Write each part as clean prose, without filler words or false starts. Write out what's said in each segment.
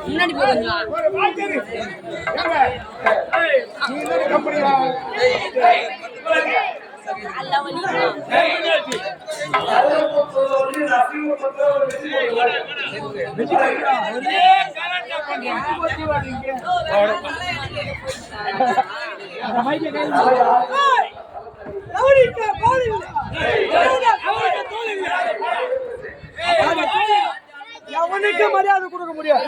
முன்னாடி போறீங்களா? அவனுக்கு மரியாதை கொடுக்க முடியாது.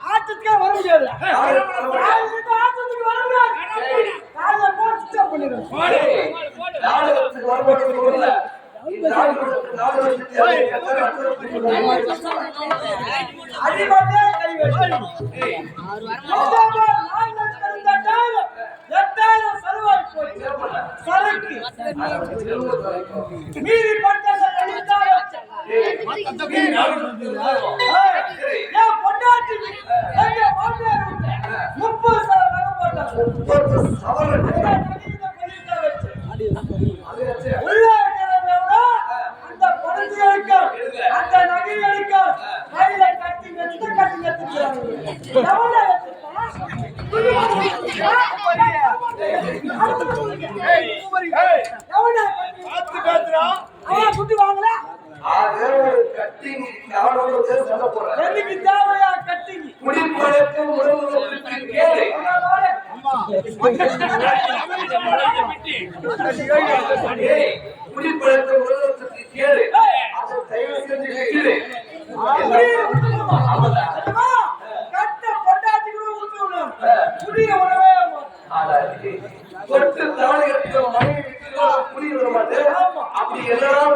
ஆட்டத்துக்கே வர முடியாது. குட்டி வாங்கல எனக்கு தேவையா கட்டிங் கட்ட பொட்டாட்டி கூட ஊத்துறோம் புரிய உடவே தொட்டு தவளை புரிய விட மாட்டேன். அப்படி எல்லாம்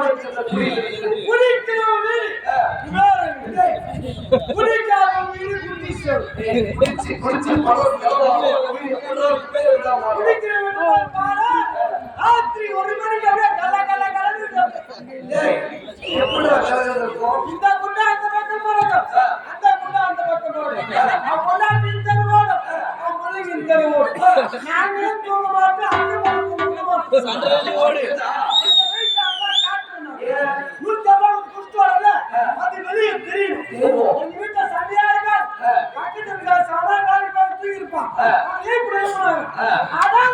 ராத்திரி 1 மணிக்கு அப்படியே கல கல கலந்து இந்த குண்டா அந்த பக்கம் போறோம், அந்த குண்டா அந்த பக்கம் போறோம், பொண்டாட்டி தருவோம், பிள்ளைங்க தருவோம். நாங்களே தூங்க மாட்டோம், அந்த பக்கம் தூங்க மாட்டோம். சண்டை ஓடு வெளியே தெரியும். எங்க வீட்டுல சண்டையா இருக்கா பக்கத்து வீட்டுல சதா காலி பார்த்து இருப்பான். அதான்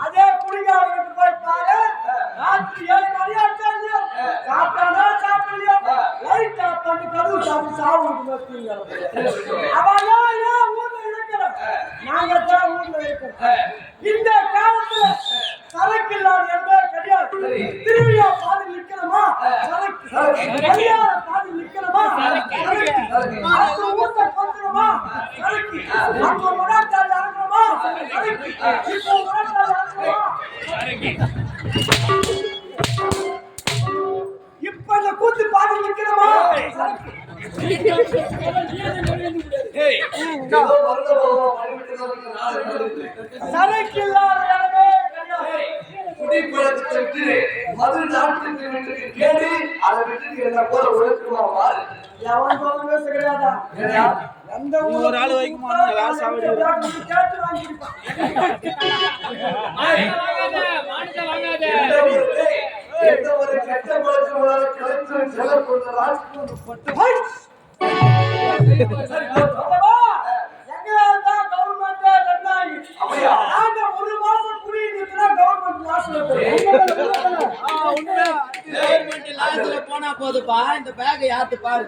அதே குடிகார போய் பாரு. ராத்திரி 7 மணி ஆச்சா இல்லையோ, சாப்பிட்டானா சாப்பிடலையோ, லைட் ஆஃப் பண்ணி கதவு சாப்பிட்டு சாப்பிட்டு அவனா ஊர்ல இருக்கிறோம், நாங்க தான் ஊர்ல இருக்கிறோம். இந்த காலத்துல சரக்கு இல்லாத இடமே கிடையாது. திருவிழா பாதி நிக்கணுமா சரக்கு, கல்யாண பாதி நிக்கணுமா சரக்கு, அந்த ஊர்ல கொண்டுமா சரக்கு, அங்க மராட்டால இறங்கணுமா சரக்கு, இப்போ மராட்டால இறங்கணுமா சரக்கு. இப்ப இந்த கூத்து பாதி நிக்கணுமா சரக்கு. சரக்கு இல்லாத இடமே கிடையாது. குடிப்பழக்கத்தை மது நாட்டுக்கு கேடு அதை விட்டு என்ன போல உழைக்குமா எவன் சொல்லவே கிடையாதா? எந்த ஊர் ஆளு வைக்குமா கேட்டு வாங்கிருப்பான். எந்த ஒரு கெட்ட பழக்கங்களால கலைத்து செலவு ராஜ்பட்டு போனா போதுப்பா. இந்த பேக் யாத்து பாரு.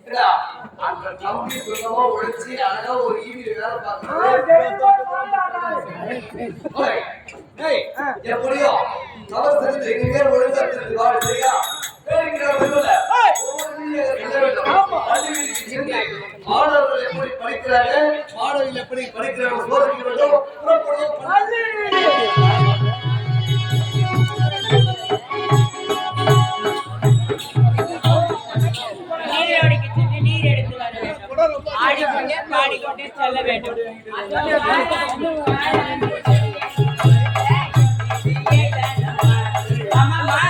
ஏடா, அந்த தம்பி சுத்தமா உழைச்சி அழகா ஒரு ஈவி வேலை பார்க்கறான். ஓய், ஏய், எப்படியோ தவறு செஞ்சு எங்க ஒழுங்கா இருந்து வா, சரியா? வேலைக்கு வரல. ஒவ்வொரு வீடியோவை சொல்ல வேண்டும். பள்ளிகளுக்கு சென்று மாணவர்கள் எப்படி படிக்கிறார்கள், மாணவர்கள் எப்படி படிக்கிறார்கள் சோதிக்க வேண்டும். புறப்படுவோம். நீரோடைக்கு சென்று நீர் எடுத்து வர வேண்டும். ஆடிக்கொண்டே பாடிக்கொண்டே செல்ல வேண்டும். ஆமாம்மா.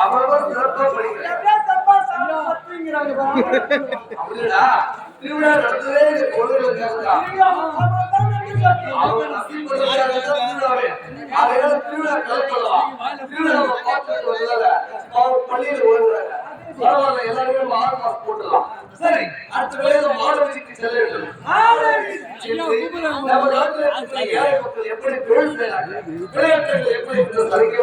அவரவர் சிறப்பா படிக்கிறார். அப்படின்னா திருவிழா நடத்துறதே இந்த குழந்தைகளுக்காக தான். அவங்க நசிப்படுறதுக்காக தான் திருவிழாவே. அதையெல்லாம் திருவிழா கலப்படலாம். திருவிழாவை பார்த்துட்டு வந்ததால அவங்க பள்ளியில் ஓடுறாங்க. பரவாயில்ல, எல்லாருமே மாறு மாசம் போட்டுடலாம். சரி, அடுத்த வேலையில மாணவர்களுக்கு செல்ல வேண்டும். நம்ம நாட்டில் இருக்கிற ஏழை மக்கள் எப்படி தொழில் செய்யறாங்க, விளையாட்டுகள் எப்படி என்று சரிக்க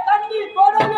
தண்ணி போடாம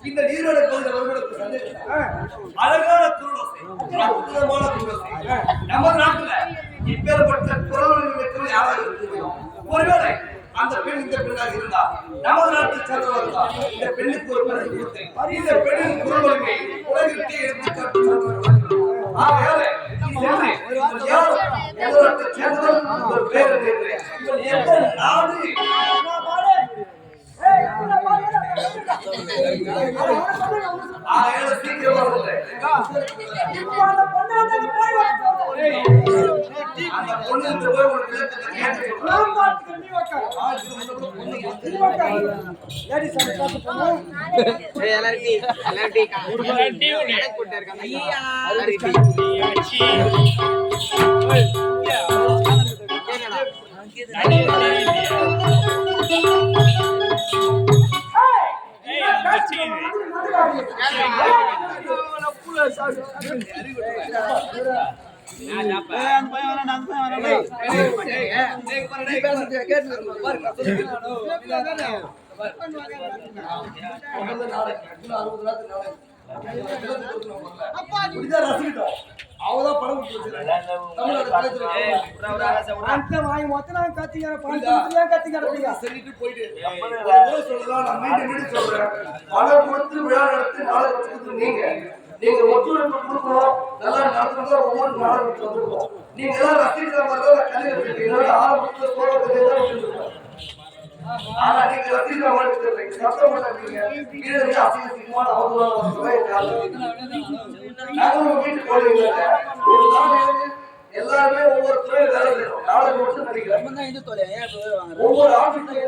இந்த நீரோட பகுதியில் வருவதற்கு சந்தேகம் அழகான குரலோசை, அற்புதமான குரலோசை. நம்ம நாட்டுல இப்பேற்பட்ட குரல்கள் வைக்கிறது யாராக இருக்க முடியும்? ஒருவேளை அந்த பெண் இந்த பெண்ணாக இருந்தா நமது நாட்டை சேர்ந்தவர்களா இந்த பெண்ணுக்கு ஒரு பரிசு கொடுத்து இந்த பெண்ணின் குரல்களை உலகிற்கே எடுத்துக்காட்டு ஆகையால யார் எந்த நாட்டை சேர்ந்தவர் ஒரு பேர் எந்த நாடு சீக்கிரமா அந்த பொண்ணு அவதான் படம் சொல்லிட்டு போயிட்டு சொல்லலாம். நான் மீண்டும் சொல்றேன், பணம் கொடுத்து விழா நடத்தி நாடகத்துக்கு நீங்க ஒத்துழைப்பு கொடுக்கணும். நல்லா நடத்துறதா ஒவ்வொரு நாடகத்துக்கு வந்துருக்கோம். நீங்க எல்லாம் ரசிக்கிற மாதிரி கல்வி ஆரம்பத்துல சோழ ஆனா நீங்க ரசிக்கிற மாதிரி சத்தம் மாட்டீங்க. அசிங்கமான வீட்டுக்கு போடுவீங்க. எல்லாருமே ஒவ்வொரு துறையை வேலை செய்யணும். நாடகம் மட்டும் நடிக்கிறேன். ஒவ்வொரு ஆட்சியை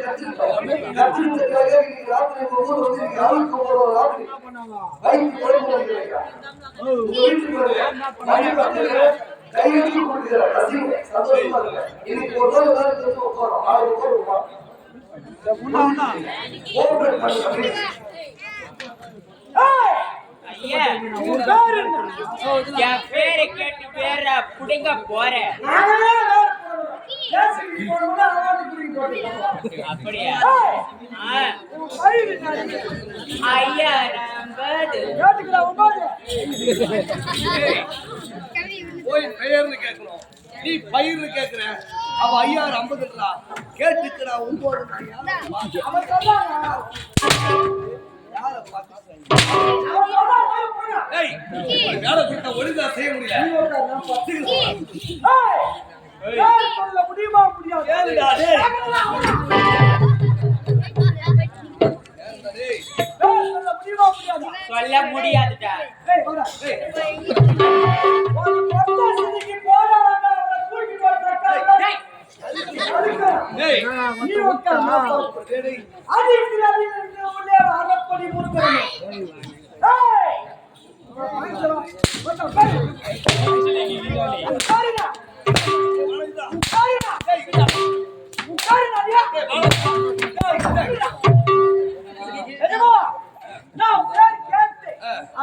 கற்றுக்காக ராத்திரி ஒவ்வொரு வந்து நீங்க ஆளுக்கு ஒவ்வொரு ராத்திரி வைத்து குழம்பு கையெழுத்து கொடுக்கிறார். ரசிகை சந்தோஷமா இருக்கு. இன்னைக்கு ஒரு நாள் வேலை உட்காரோம். நாளைக்கு பேரை கேட்டு பேர புடிங்க போறேன். அப்படியா? ஐயா போய் பெயர்னு கேட்கணும். நீ பயிர்னு கேட்கிற. அவ 50 கேட்டுக்கிறா. 9 வேலை கொடுத்தா ஒழுங்கா செய்ய முடியல. முடியுமா முடியாது சொல்ல முடியாதுடா.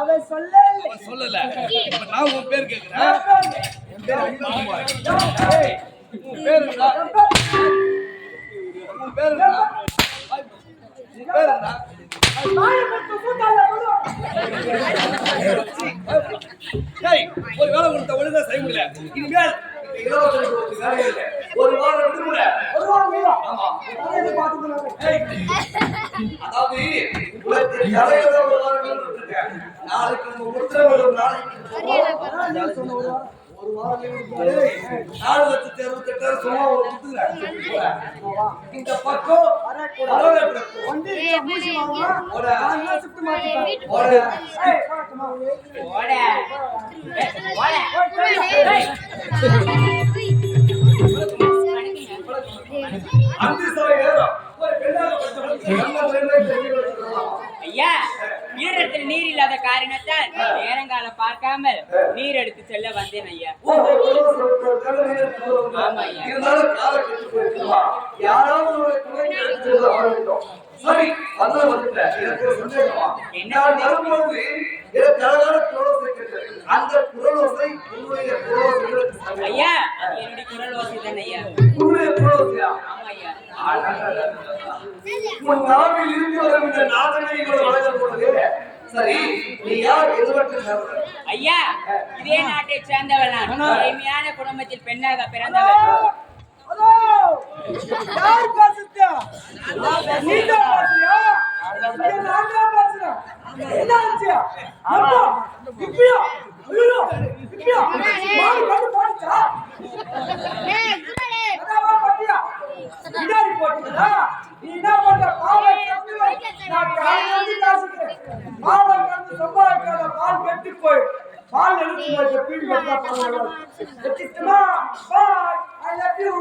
அவன் சொல்லல. நான் உன் பேர் கேட்கிறேன். என் பேர் அனில்குமார். உன் பேர் என்ன? உன் பேர் என்ன? உன் பேர் என்ன? ஒரு வேலை கொடுத்த ஒழுங்கா செய்ய முடியல. இனிமேல் இளவரசருக்கு ஒரு வேலை இல்லை. ஒரு வாரம் விடுமுறை. ஒரு வாரம் லீவா? ஆமா. அதை பார்த்துக்கலாமே. அதாவது உலகத்தில் கலையில ஒரு வாரம் விட்டுருக்கேன். நாளைக்கு நம்ம உத்தரவு நாளைக்கு அதான் நீ சொன்ன ஒரு வாரம். ஒரு வாரம் லீவு 4,68,000 சும்மா ஒரு குத்துறேன். இந்த பக்கம் வரவேற்பு. வந்து மூசி வாங்க. ஓட. நான் ஷிஃப்ட் மாத்திட்டேன். ஓட. ஏய் பாத்துமா. ஓட ஓட அந்த சபை ஏறும். ஒரு பெண்ணாக பட்டவள் நம்ம ரெண்டே தெரியும். ஐயா ஈரத்தில் நீர் இல்லாத காரணத்தால் நேரங்காலம் பார்க்காமல் நீர் எடுத்து செல்ல வந்தேன் ஐயா. ஆமா ஐயா. இருந்தாலும் காலை கெட்டு போயிருக்குமா? யாராவது ஒரு துணை எடுத்து ஆரம்பித்தோம். சரி வந்துட்டேன். எனக்கு ஒரு சந்தேகமா? நான் வரும்போது எனக்கு அழகான குரலோசை கேட்டது. அந்த குரலோசை உன்னுடைய குரலோசை ஐயா அது என்னுடைய குரல் ஓசை தான் ஐயா. உன்னுடைய குரலோசையா? ஆமா ஐயா. உன் நாவில் இருந்து வரும் இந்த நாதனைகளை வழங்கப் போனதே. சரி நீ யார் எதிர்பார்த்து சாப்பிட? ஐயா இதே நாட்டை சேர்ந்தவள் நான். எளிமையான குடும்பத்தில் பெண்ணாக பிறந்தவள். ஹலோ யார் பேசுறியா? நீ தான் பேசுறியா? நான் தான் பேசுறேன். என்ன ஆச்சு? அப்பா இப்பயா ஐயோ இப்பயா மாடு கண்டு போச்சா? என்னவா பட்டியா? இதாரி போட்டீங்களா? நீ என்ன பண்ற? பாலை கண்டு நான் காலையில காசுக்கிறேன். பாலை கண்டு சம்பாதிக்காத பால் கெட்டு போய் பால் எடுத்து போய் பீடி வெட்டா பண்ணுவாங்க. வெட்டிட்டுமா? பாய் I love you.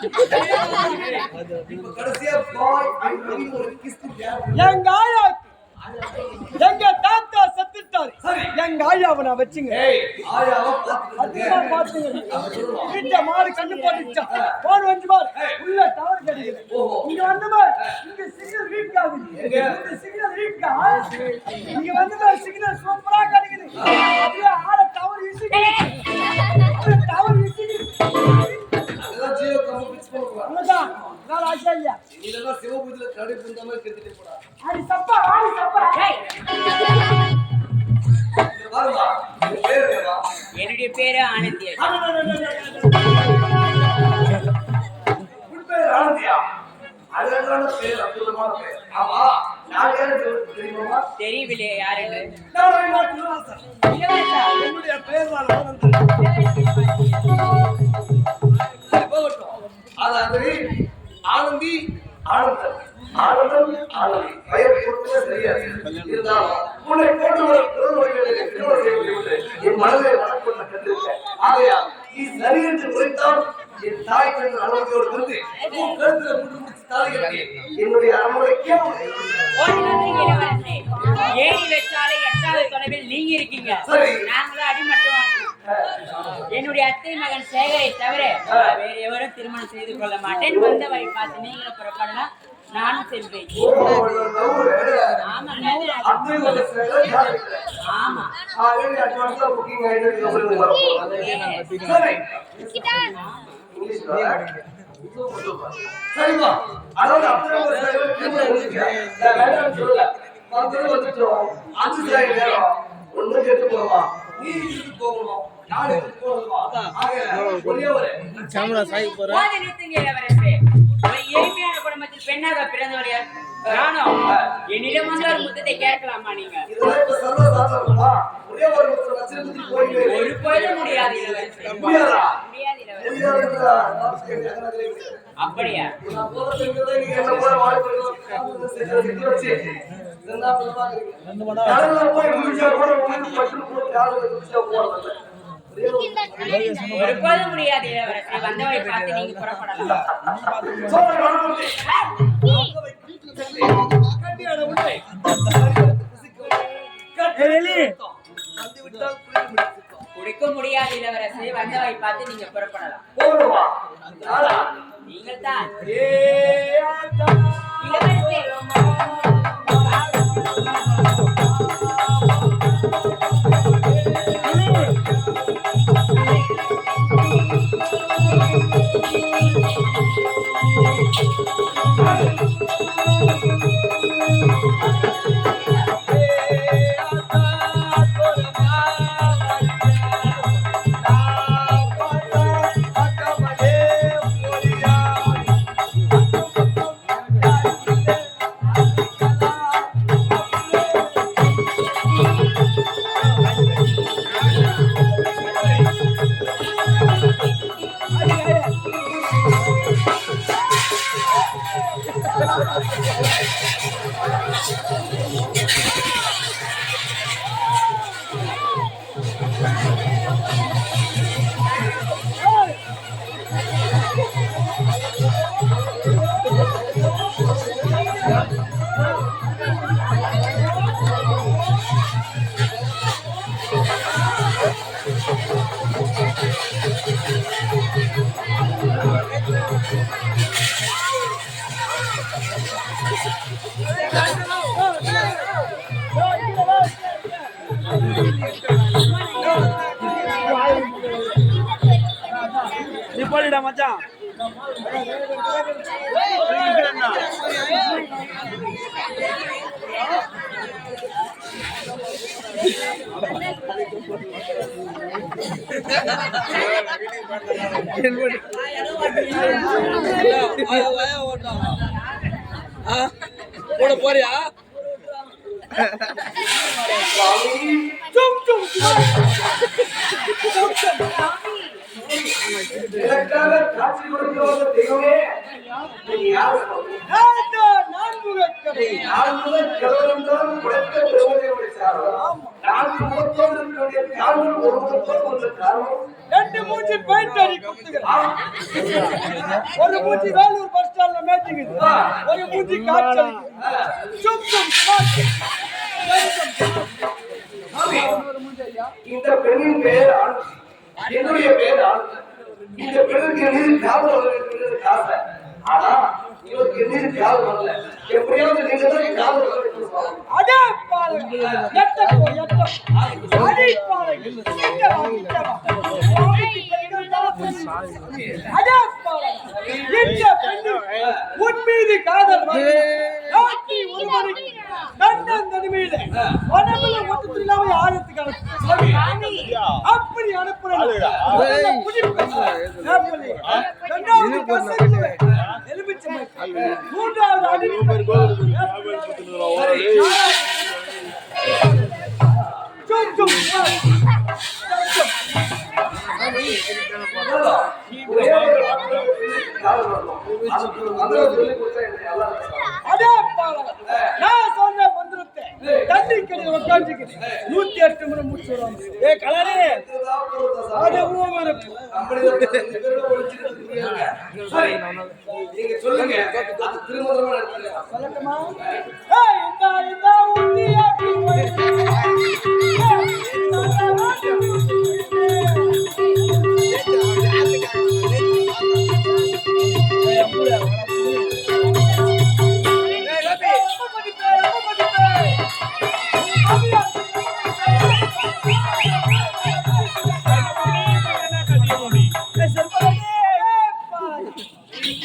இப்ப கடைசியா பாய் ஐ லவ் யூ ஒரு கிஸ் கொடுத்தியா? எங்க ஆயா எங்க தாத்தா செத்துட்டாரு. எங்க ஆயாவை நான் வச்சுங்க. ஏய் ஆயாவ பாத்துட்டு அதுதான் பாத்துங்க. வீட்டுல மாடு கண்ணு போட்டுச்சா? போன் வந்து பாரு. உள்ள டவர் கிடைக்குது. இங்க வந்து பாரு. இங்க சிக்னல் வீக் ஆகுது. இந்த சிக்னல் வீக் இங்க வந்து பாரு சிக்னல் சூப்பரா கிடைக்குது. அப்படியே ஆள டவர் இசுக்குது. டவர் இசுக்குது. அதெல்லாம் ஜியோ கம்பி பிக்ஸ் பண்ணுவா. அதான் நான் ஆச்சரியா. இதெல்லாம் சிவபூஜையில கடை புந்த மாதிரி கெடுத்துட்டு போடா. ஆடி சப்பா ஏய், பாருமா இது பேர் என்னடா? என்னுடைய பேரு ஆனந்தி ஐயா. உன் பேர் ஆனந்தியா? அழகான பேர், அற்புதமான பேர். ஆமா நான் யாரு தெரியுமா? தெரியவில்லை யாருன்னு. நான் இளவரசர். இளவரசா? என்னுடைய பேர் தான் ஆனந்த். சரி போகட்டும். அதாவது ஆனந்தி ஆனந்தன் ஆனந்தன் ஆனந்தி பெயர் பொறுத்தே சரியாது. இருந்தாலும் உன்னை கொண்டு வர குரல் வழிகளை திருமணம் செய்ய முடியவில்லை. என் மனதை வளர்க்கொண்ட கண்டிருக்கேன். ஆகையால் நீ சரி என்று உரைத்தால் என் தாய் தன் அனுமதியோடு வந்து உன் கருத்துல முடிச்சு தாலி கட்டி என்னுடைய அரண்மனைக்கே ஓடி வந்தீங்க இளவரசே. ஏணி வச்சாலே 8வது தொலைவில் நீங்க இருக்கீங்க. சரி. நாங்களும் அடிமட்டம். என்னுடைய அத்தை மகன் சேகரை தவிர வேற எவரும் திருமணம் செய்து கொள்ள மாட்டேன். வந்த வழி பார்த்து நீங்களும் புறப்படலாம், நானும் செல்வேன். ஆமாங்க. ஆமா. சரிமா அதாவது ஒண்ணு கேட்டு போகணுமா? நீ போகணும், நாடு போகணுமா? ஒரே ஒரு போதை நிறுத்துங்க இளவரசே. ஒரு எளிமையான குடும்பத்தில் பெண்ணாக பிறந்தவர் யார்? நானும். என்னிடம் வந்து ஒரு முத்தத்தை கேட்கலாமா நீங்க? இதெல்லாம் இப்ப சர்வசாதாரணமா? ஒரே ஒரு முத்தம் வச்சிருந்து போயிட்டு ஒரு போதும் முடியாது இளவரசே. முடியாதா? முடியாது இளவரசே. முடியாதுன்றா? அப்படியா? நான் போறதுங்கிறத நீங்க என்ன போல வாழ்க்கை செஞ்சு வச்சு என்ன பண்ணுவாங்க? கடல்ல போய் முடிச்சா கூட உங்களுக்கு பட்டு போட்டு ஆளு முடிச்சா போறது ஒரு போதும் முடியாது இளவரசே. வந்தவரை பார்த்து நீங்க புறப்படலாம். குடிக்க முடியாது இளவரசே. வந்தவரை பார்த்து நீங்க புறப்படலாம். நீங்கள் தான் இளவரசே. நீ போலிடா மச்சான். போட போறியா? எனக்காக காட்சி கொடுக்கிற தெய்வமே, நீ யார்? ஒரு மூச்சி வேலூர் பஸ் ஸ்டாண்ட்ல மேட்டிங், ஒரு மூச்சி காய்ச்சல். இந்த பெண்ணின் பெயர் ஆனந்தி, என்னுடைய பெயர் ஆனந்தி. இந்த பெண்ணுக்கு எதிரி காவல் வருகிறது காசை, ஆனா இவருக்கு எதிரி காவல் வரல. எப்படியாவது நீங்க தான் காவல் வர அடே பாருங்க, எட்டப்போ எட்டப்போ அடி பாருங்க, அடே பாருங்க, இந்த பெண்ணு உன் மீது காதல் வந்து ராத்திரி ஒரு மணிக்கு கண்ணன் தனிமையில உடம்புல மொத்தத்தில்லாம ஆழத்துக்கு அனுப்பு. அப்படி அனுப்புறேன். ரெண்டாவது கசக்குவே எலுமிச்சை, மூன்றாவது அடி அதே நான் சொன்ன மந்திரத்தை தண்ணி கடையில் உட்காந்துக்கிட்டு 108 முறை முடிச்சுடுவாங்க. ஏ கலரே அதே நீங்க சொல்லுங்க, அது திருமணமா சொல்லட்டுமா? இந்த உண்டியா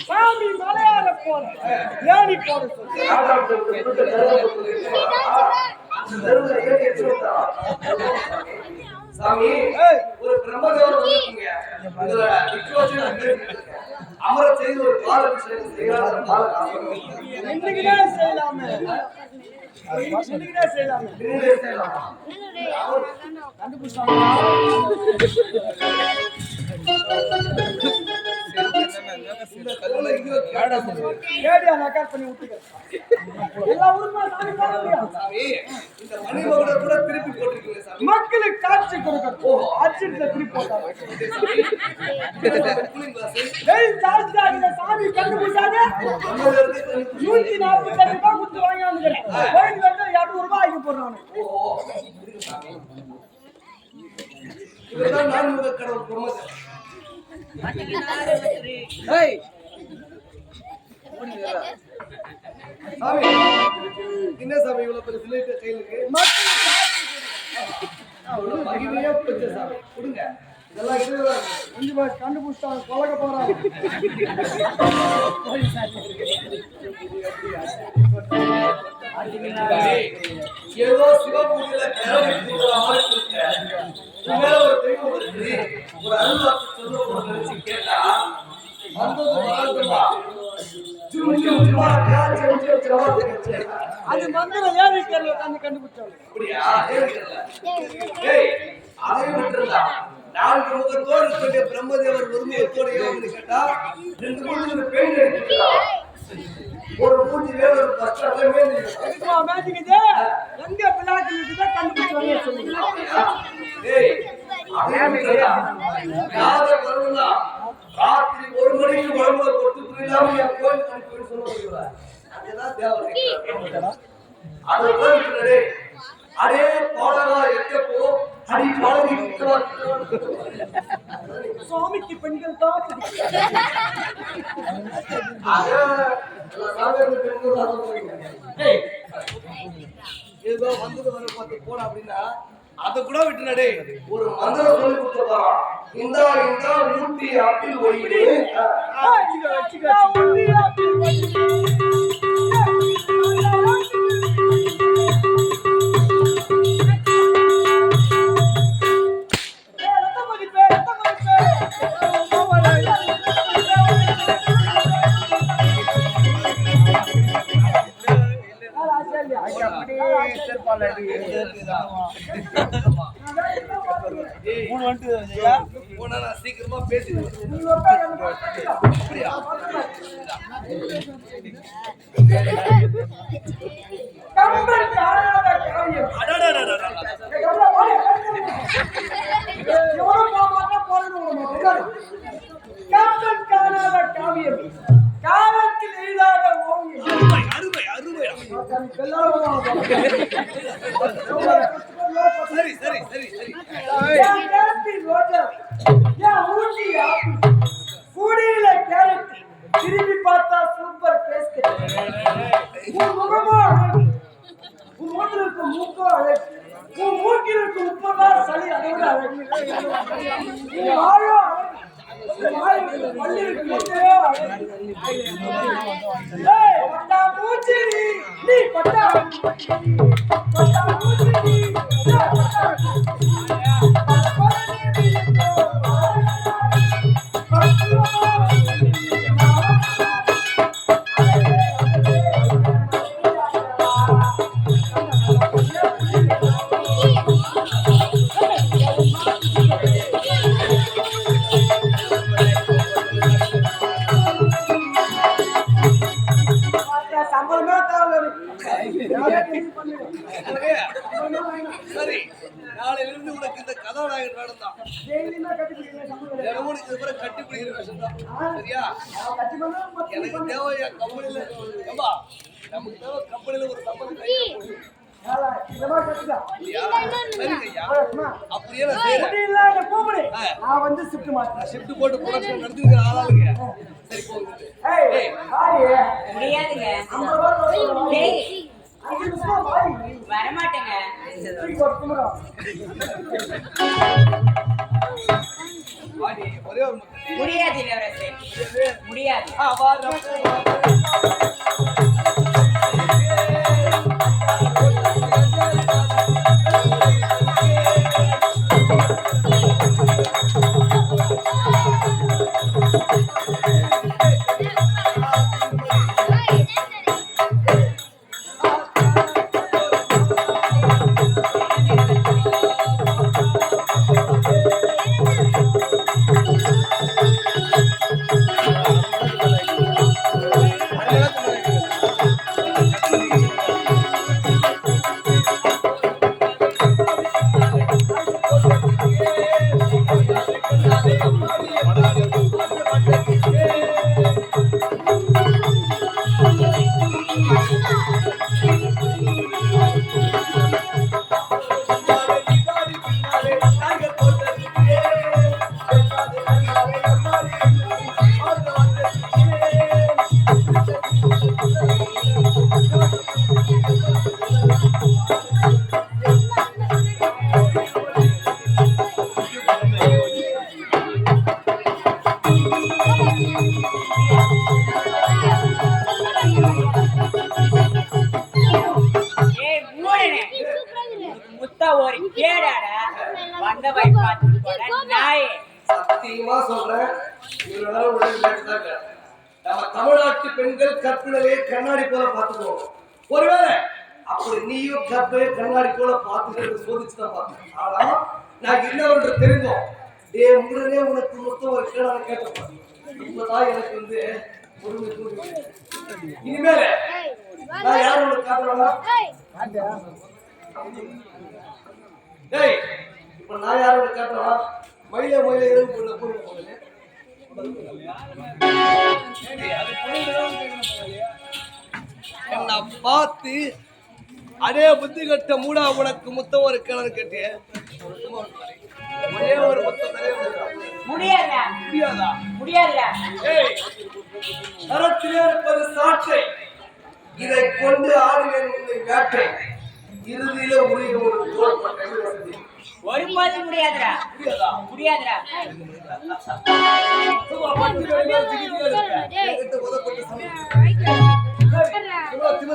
சாமி மலையாள போற ஏணி போற சாமி, ஒரு பிரம்மதேவர் வந்திருக்கீங்க. அமர செய்து ஒரு பாலபிஷேகம் செய்யலாம். இன்னைக்குதான் செய்யலாமே, இன்னைக்குதான் செய்யலாமே. கேடியா நக்கார் பண்ணி விட்டுக்க. எல்லா ஊருமா சாமி போட முடியாது. இந்த மணிமகுட கூட திருப்பி போட்டிருக்கீங்க சாமி. மக்களுக்கு காட்சி கொடுக்கணும். அச்சிட்ல திருப்பி போட்டாங்க. ஜாஸ்தி ஆகுது சாமி கண்டுபிடிச்சாங்க. 148 ரூபாய் கொடுத்து வாங்கி வந்துக்கிறேன். கோயில் வந்து 200 ரூபாய் ஆகி போடுறாங்க. இதுதான் நான்முக கடவுள் பிரம்மதேவர். சாமி, என்ன சாமி இவ்வளவு பெரிய சிலைட்டு கையிலுக்கு மகிமையா போச்சு சாமி. கொடுங்க, இதெல்லாம் இதுதான் கண்டுபிடிச்சாங்க, கொலக போறாங்க. ஏதோ சிவபூஜையில ஒரு தெய்வம் இருக்கு, ஒரு அருள்வாக்கு சொல்ல நினைச்சு கேட்டா அது மந்திரம் ஏறி கேள்வி கண்டுபிடிச்சாங்க. அப்படியா? அதை விட்டுருந்தா 4 முகத்தோடு இருக்கக்கூடிய பிரம்மதேவர் ஒரு முகத்தோடு கேட்டா 2 முகத்தோடு பெயிண்ட் அடிச்சுக்கலாம். ஒரு மூஞ்சிலே ஒரு பஸ்டாண்டே மேலே எதுக்குமா மேஜிக்குது? எங்க பிளாக் இருக்குதோ கண்டுபிடிச்சு வரைய சொல்லுங்க. ஏய் யாரை வருவா ராத்திரி 1 மணிக்கு உடம்புல கொட்டு புரியலாம என் கோயில் போய் சொல்லுவீங்களா? அதுதான் தேவை. அது போயிட்டு அடே போடவா எங்க போ அடி போடவி சுவாமிக்கு பெண்கள் தான் ஏதோ வந்தது வர பார்த்து போன அப்படின்னா அதை கூட விட்டுனடே ஒரு மந்திரம் சொல்லி கொடுத்து போறான். இந்த ஊட்டி ஆப்பிள் ஒயிட்டு சீக்கிரமா பேசி காலத்தில் எழுதாத ஓவியம். அருமை அருமை. சரி சரி சரி சரி. திரும்பி பார்த்தா சூப்பர் டேஸ்ட். உன் முகமோ அழகு, உன் மூக்கிற்கு மூக்கோ அழகு, உன் மூக்கிற்கு உப்பமா சளி அதை விட அழகு. உன் வாயோ அழகு, உன் வாயுக்கு பல்லிற்கு முட்டையோ அழகு. ஏய் பட்டா மூச்சி நீ பட்டா பட்டா மூச்சி நீ சரி நாளையிலிருந்து உனக்கு இந்த கதாநாயகன் வேடம் தான். கட்டி பிடிக்கிற விஷயம் தான். சரியா? எனக்கு தேவை என் கம்பெனில நமக்கு தேவை கம்பெனில ஒரு சம்பளம் அப்படியே நான் வந்து ஷிஃப்ட் மாட்டேன். ஷிஃப்ட் போட்டு ப்ரொடக்ஷன் நடத்திருக்கிற ஆளாளுங்க. சரி போங்க. முடியாதுங்க. வரமாட்டேங்க. ஒரே ஒரு முடியாது இளவரசே, முடியாது. சத்தியமா சொல்றேன், நம்ம தமிழ்நாட்டு பெண்கள் கற்பிலே கண்ணாடி போல பார்த்துக்குவோம். ஒருவேளை அப்படி நீயும் கற்பை கண்ணாடி போல பார்த்துக்கிறது சோதிச்சுதான் பார்த்தேன். ஆனா நான் என்னவென்று தெரிந்தோம். உடனே உனக்கு மொத்தம் ஒரு கேடான கேட்டப்பேன். இப்பதான் எனக்கு இனிமேல நான் யாரோட காட்டுறா டேய் இப்ப நான் யாரோட காட்டுறா மயில எதுவும் போடல போடுங்க என்ன பார்த்து அதே புத்தி கட்ட மூடா உனக்கு முத்தம் ஒரு கிணறு கட்டிய ஒரே ஒரு முத்தம் முடியாதா முடியாதா முடியாதுடா கரத்திலே இருப்பது சாட்சை இதை கொண்டு ஆடுவேன் உன்னை வேட்டை இறுதியில உரிய ஒரு தோற்பட்டை ஒருபோதும் முடியாதுடா முடியாதுடா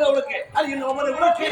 உனக்கு அது என்ன உனக்கு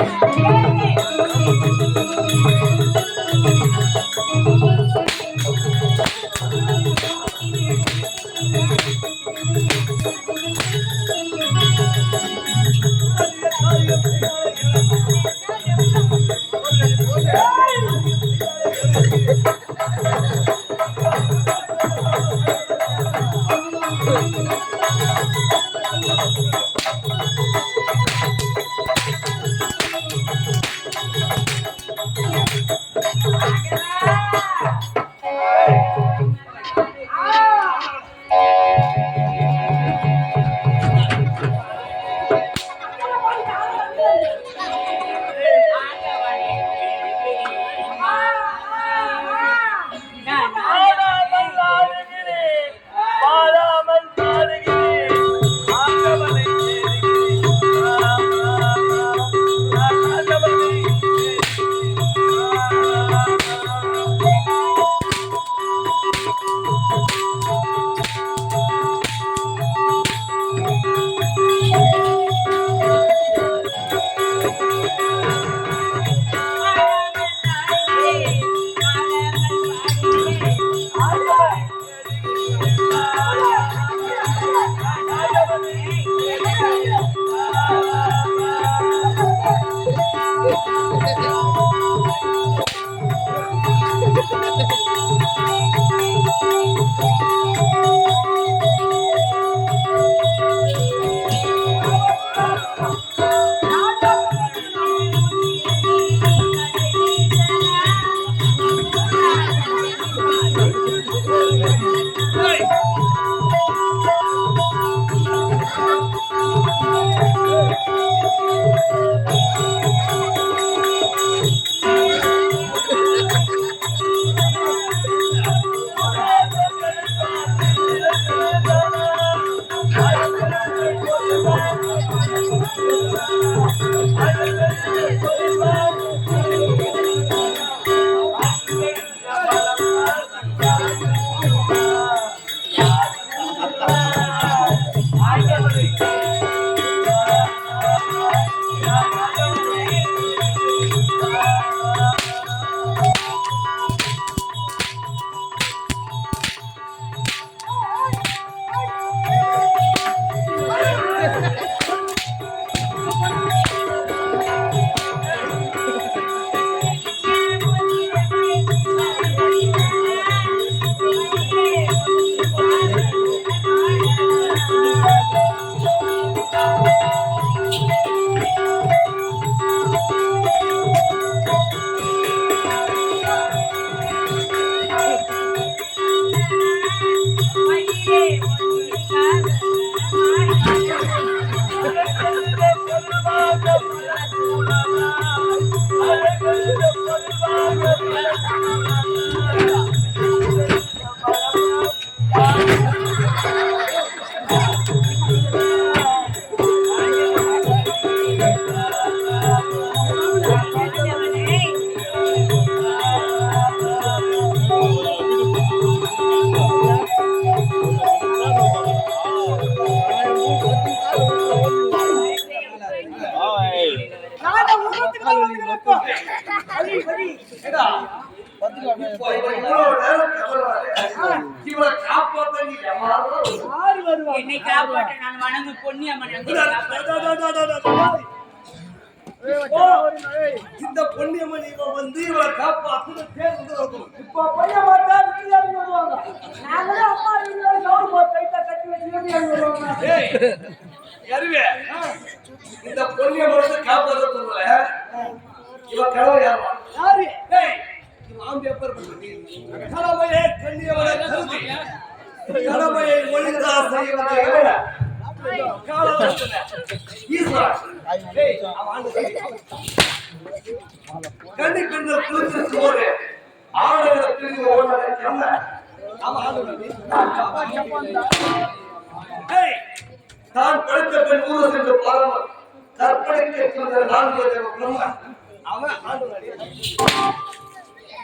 என்னை காப்பாற்ற நான் வணங்கும் பொன்னியம்மன் இந்த பொன்னியம்மன் இவன் வந்து இவளை காப்பாத்து பேர் வந்து இப்போ பொன்னியம்மன் வருவாங்க நாங்களே அம்மா கட்டி வச்சு வருவாங்க அறிவே இந்த பொண்ணிய மட்டும் காப்பாற்றல இவ கனவு யாரா யாரு டேய் இவன் ஆம்பி எப்பர் பண்ணி கடமையை கண்ணியவரை கருதி கடமையை ஒழுங்கா செய்வதை விட காலவர்த்தன ஈஸ்வரா டேய் அவன் கண்ணி பெண்கள் குளித்து போது ஆணையரை பிரிவு ஓடாத கண்ண அவன் டேய் தான் படைத்த பெண் ஊர சென்று பாராமல் கற்பனைக்கு சொன்ன நான்கு பிரம்ம அவன் ஆண்டு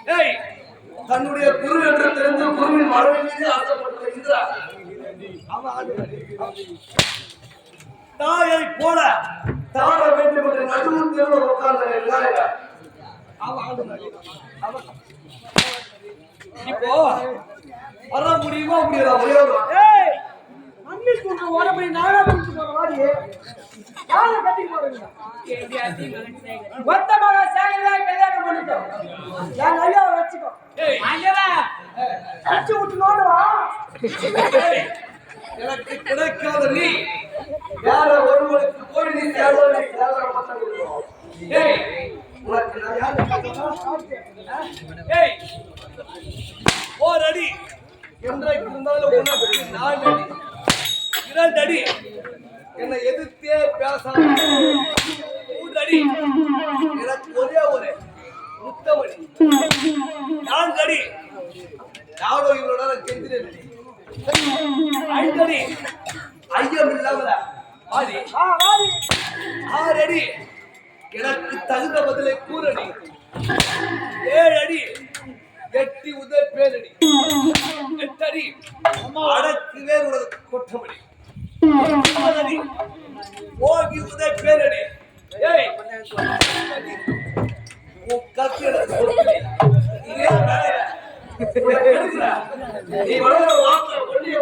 டேய் தன்னுடைய குரு என்று தெரிந்து குருவின் மரபின் மீது ஆசைப்பட்ட இந்திரா அவன் ஆண்டு தாயை போல தாழ வேண்டும் என்று நடுவில் தெருவில் உட்கார்ந்த அவன் ஆண்டு இப்போ வர முடியுமா முடியாதா முடியாது ஏய் மண்ணி குண்டு உடம்பை நானா குண்டு போற மாதிரி யார கட்டி போறீங்க என்னுடைய அத்தை மகன் சேகர். ஒத்த மக சேகரா கல்யாணம் பண்ணிட்டோம் என் ஐயா வச்சுக்கோ ஏய் ஆண்டவா, அடிச்சு விட்டுனோடு வா எனக்கு கிடைக்காத நீ யார ஒருவனுக்கு போய் நீ சேவலை சேவரம் ஏய் உனக்கு நான் யாரு ஏய் ஓர் அடி என்றைக்கு இருந்தாலும் உனக்கு 4 அடி 2 அடி என்னை எதிர்த்தே பேசாம 3 அடி எனக்கு ஒரே ஒரு முத்தமடி 4 அடி யாரோ இவரோட கெஞ்சினேன் 5 அடி ஐயம் இல்லாமல ஆடி வாடி 6 அடி எனக்கு தகுந்த பதிலை கூறடி 7 அடி எட்டி உதவி பேரடி 8 அடி அடக்கு வேர் உனக்கு கொட்டமடி 9 அடி ஓகி உதவி பேரடி ஏய் உன் கத்தி எனக்கு கொடுக்கடி நீ வளர வார்த்தை ஒன்றிய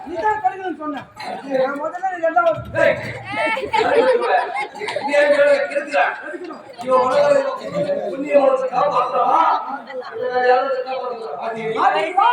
நீதான் கடுங்கன்னு சொன்ன நான் முதல்ல ரெண்டாவது ஏய் நீ எங்க கிறுக்குற இவன் வளர புண்ணிய மனசை காப்பாத்துறவா யாரும் காப்பாத்துறா ஆடி வா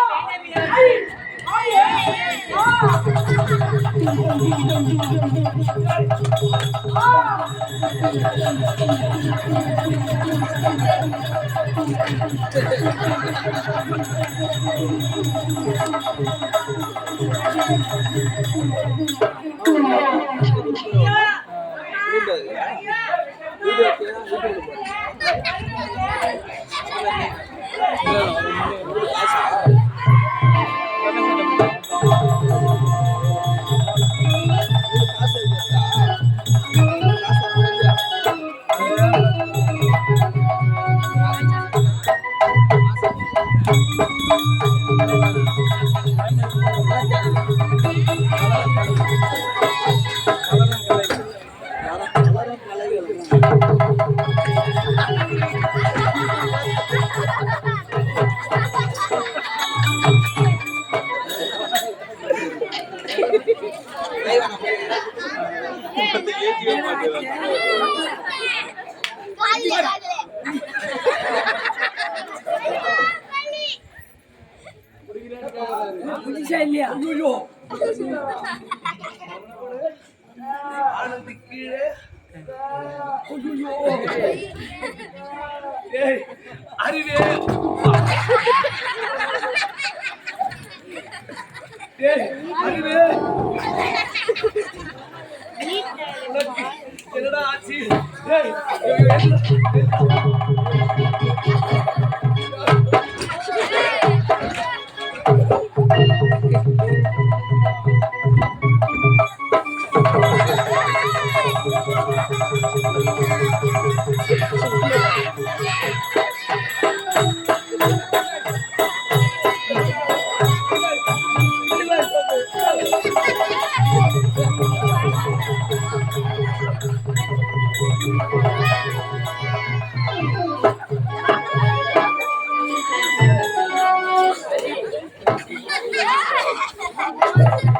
ஐயோ ஆனந்தி கீழே ஐயோ ஏய் அறிவே ஏய் அறிவே உனக்கு என்னடா ஆச்சு ஏய்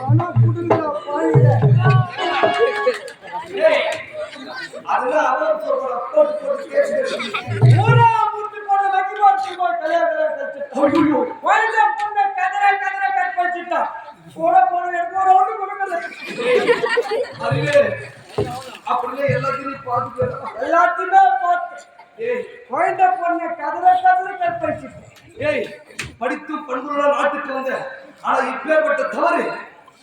ஆனா குடுங்கடா பாருங்க ஏய் அதெல்லாம் அவன் சொல்ற போட்டு கேக்குது ஊரா முட்டு போட வைக்க போய் கல்யாணம் கழிச்சு ஐயோ கோயில பொண்ணு கதற கதற கட் வச்சிட்டா ஏய் படித்தும் பண்புள்ள நாட்டுக்கு வந்த ஆனா இப்பேற்பட்ட தவறு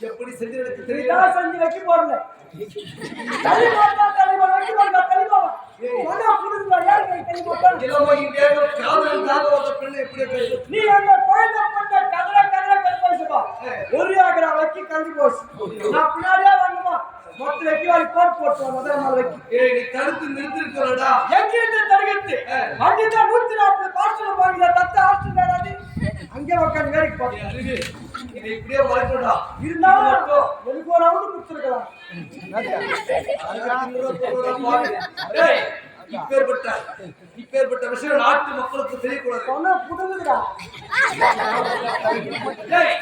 எப்படி செஞ்சு எனக்கு தெரியுதா? இதான் செஞ்சு வைக்க போறல தலைவா வைக்க போறல தலைவா சொன்னா புடுங்கடா யார் கை தலைவா இளமையின் தேவன் காதலுக்காக வந்த பெண்ணை எப்படி பேசு? நீ அந்த குழந்தை பண்ண கதற கற்போசுப்பா ஒரு ஆகற வைக்க கல்வி போஸ் நான் பின்னாடியே வரணுமா மொத்த வைக்க வாரி போட்டு முதல்ல நாள் வைக்க ஏய் நீ தடுத்து நிறுத்திருக்கலடா. எங்கிட்ட தடுக்கத்து வண்டில 140 பார்சல் வாங்கிட தத்த ஆஸ்திரேலியாடி அங்கே உட்கார்ந்து வேலைக்கு போறேன் அறிவு இதை இப்படியே வளர்க்கடா. இருந்தாலும் எனக்கு ஒரு ரவுண்ட் குடுத்துறலாம் ஏய் இப்பேற்பட்ட விஷயம் நாட்டு மக்களுக்கு தெரியக்கூடாது. சொன்னா புடுங்குடா ஏய்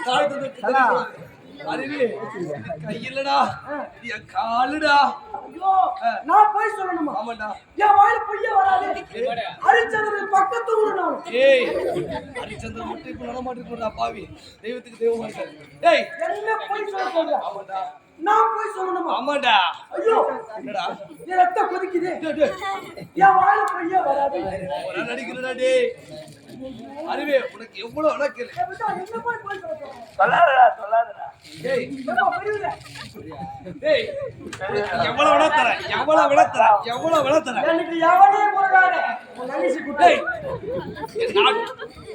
தாய் தந்தைக்கு தெரியக்கூடாது. அறிவு கையிலடா இது காலுடா. ஐயோ நான் போய் சொல்லணுமா ஆமாடா. என் வாயில பொய்யே வராது ஹரிச்சந்திரன் பக்கத்து ஊரு நான் ஏய் ஹரிச்சந்திரன் மட்டும் இப்ப நட மாட்டேங்கிறா பாவி. தெய்வத்துக்கு தெய்வம் மாட்டார். ஏய் என்ன போய் சொல்ற ஆமாடா. நான் போய் சொல்லணுமா ஆமாடா. ஐயோ என்னடா என் ரத்தம் கொதிக்குது டேய் என் வாயில பொய்யே வராது ஒரு நடிக்கிறடா டேய். அறிவே உனக்கு எவ்வளவு அணக்கல. என்ன போய் சொல்ற சொல்லாதடா ஏய் புரியல ஏய் எவ்வளவு விட தர எனக்கு எவனே போறாத நலிசி குட்டை டேய்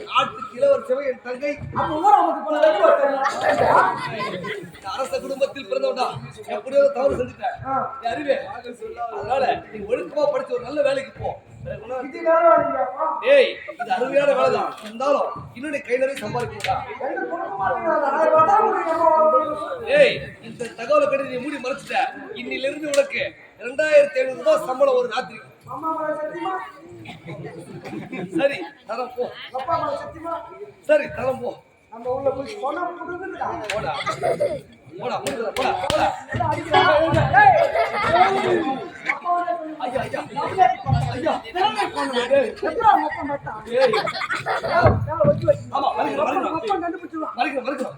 நாட்டுக்கு இளவரசவை என் தங்கை அப்ப ஊரா வந்து போன ரெடி வரேன் அரச குடும்பத்தில் பிறந்தவன்டா. எப்படியோ தவறு செஞ்சுட்டேன் அறிவே. அதனால நீ ஒழுக்கமா படிச்சு ஒரு நல்ல வேலைக்கு போ. இது வேறவாடியாப்பா ஏய் இது அருமையான வேலைதான். இருந்தாலும் இன்னும் நீ கை நிறைய சம்பாதிக்கணும்டா. ரெண்டு குடும்பமா இருக்கீங்க 1000 ரூபாய் தான் உங்களுக்கு ஏய் இந்த தகவலை கட்டி நீ மூடி மறைச்சிட்ட. இன்னிலிருந்து உனக்கு 2500 ரூபாய் சம்பளம் ஒரு ராத்திரி. அம்மா மேல சத்தியமா சரி தரம் போ. அப்பா மேல சத்தியமா சரி தரம் போ. நம்ம உள்ள போய் சொன்னா புடுங்குடா போடா போடா போடா போடா. எல்லாம் அடிக்குறா ஏய் அப்பா வந்து ஐயா ஐயா ஐயா என்ன பண்ணுங்க எப்படா மொத்தம் மொத்தம் ஏய் நான் வச்சு ஆமா மறிக்கிறேன் மொத்தம் கண்டுபிடிச்சுடா மறிக்கிறேன்